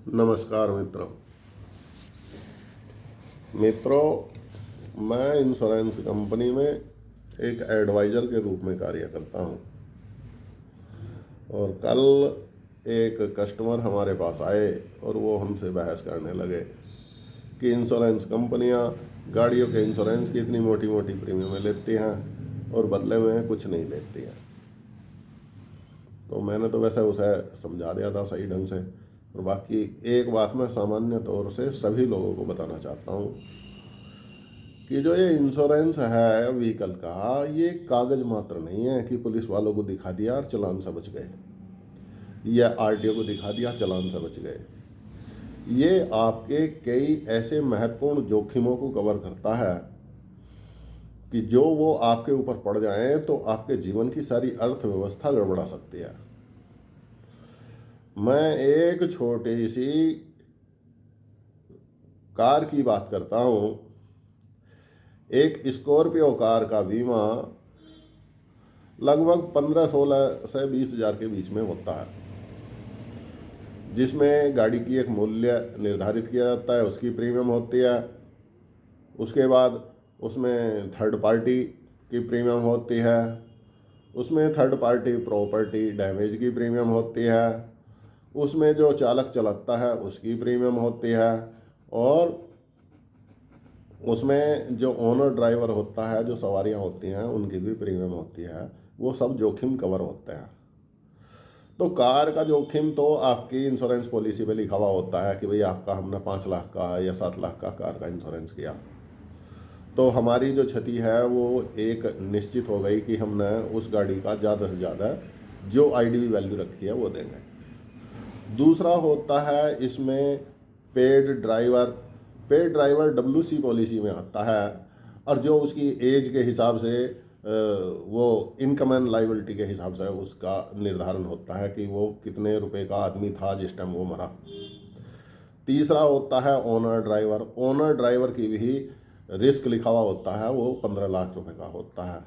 नमस्कार मित्रों। मैं इंश्योरेंस कंपनी में एक एडवाइज़र के रूप में कार्य करता हूं। और कल एक कस्टमर हमारे पास आए और वो हमसे बहस करने लगे कि इंश्योरेंस कंपनियां गाड़ियों के इंश्योरेंस की इतनी मोटी मोटी प्रीमियमें लेती हैं और बदले में कुछ नहीं देती हैं। तो मैंने तो वैसे उसे समझा दिया था सही ढंग से। और बाकी एक बात मैं सामान्य तौर से सभी लोगों को बताना चाहता हूँ कि जो ये इंश्योरेंस है व्हीकल का, ये कागज मात्र नहीं है कि पुलिस वालों को दिखा दिया और चालान से बच गए, या आरटीओ को दिखा दिया चालान से बच गए। ये आपके कई ऐसे महत्वपूर्ण जोखिमों को कवर करता है कि जो वो आपके ऊपर पड़ जाएं तो आपके जीवन की सारी अर्थव्यवस्था गड़बड़ा सकती है। मैं एक छोटी सी कार की बात करता हूँ। एक स्कॉर्पियो कार का बीमा लगभग 15-16 से 20 हज़ार के बीच में होता है, जिसमें गाड़ी की एक मूल्य निर्धारित किया जाता है, उसकी प्रीमियम होती है। उसके बाद उसमें थर्ड पार्टी की प्रीमियम होती है, उसमें थर्ड पार्टी प्रॉपर्टी डैमेज की प्रीमियम होती है, उसमें जो चालक चलाता है उसकी प्रीमियम होती है, और उसमें जो ओनर ड्राइवर होता है, जो सवारियां होती हैं, उनकी भी प्रीमियम होती है। वो सब जोखिम कवर होते हैं। तो कार का जोखिम तो आपकी इंश्योरेंस पॉलिसी पे लिखा हुआ होता है कि भाई आपका हमने 5 लाख का या 7 लाख का कार का इंश्योरेंस किया, तो हमारी जो क्षति है वो एक निश्चित हो गई कि हमने उस गाड़ी का ज़्यादा से ज़्यादा जो आईडीवी वैल्यू रखी है वो देंगे। दूसरा होता है इसमें paid driver. Paid driver WC policy में आता है, और जो उसकी एज के हिसाब से वो इनकम एंड लाइबिलिटी के हिसाब से उसका निर्धारण होता है कि वो कितने रुपए का आदमी था जिस टाइम वो मरा। तीसरा होता है ओनर ड्राइवर। ओनर ड्राइवर की भी रिस्क लिखा हुआ होता है, वो 15 लाख रुपए का होता है।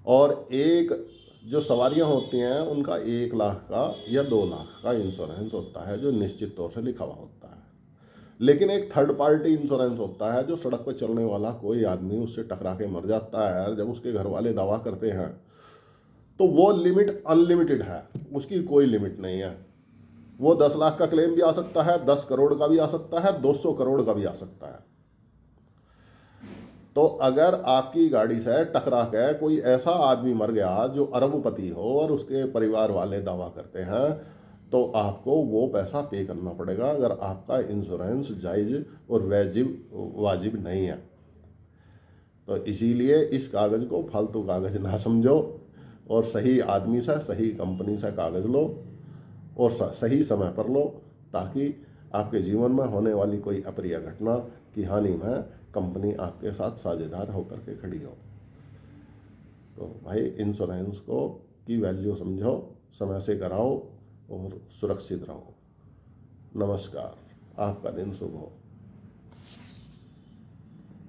और एक जो सवारियां होती हैं उनका 1 लाख का या 2 लाख का इंश्योरेंस होता है, जो निश्चित तौर से लिखा हुआ होता है। लेकिन एक थर्ड पार्टी इंश्योरेंस होता है, जो सड़क पर चलने वाला कोई आदमी उससे टकरा के मर जाता है, जब उसके घर वाले दावा करते हैं तो वो लिमिट अनलिमिटेड है, उसकी कोई लिमिट नहीं है। वो 10 लाख का क्लेम भी आ सकता है, 10 करोड़ का भी आ सकता है, 200 करोड़ का भी आ सकता है। तो अगर आपकी गाड़ी से टकरा के कोई ऐसा आदमी मर गया जो अरबपति हो और उसके परिवार वाले दावा करते हैं, तो आपको वो पैसा पे करना पड़ेगा, अगर आपका इंश्योरेंस जायज़ और वाजिब नहीं है। तो इसीलिए इस कागज़ को फालतू कागज़ ना समझो, और सही आदमी से सही कंपनी से कागज़ लो और सही समय पर लो, ताकि आपके जीवन में होने वाली कोई अप्रिय घटना की हानि में कंपनी आपके साथ साझेदार होकर के खड़ी हो। तो भाई इंश्योरेंस को की वैल्यू समझो, समय से कराओ और सुरक्षित रहो। नमस्कार, आपका दिन शुभ हो।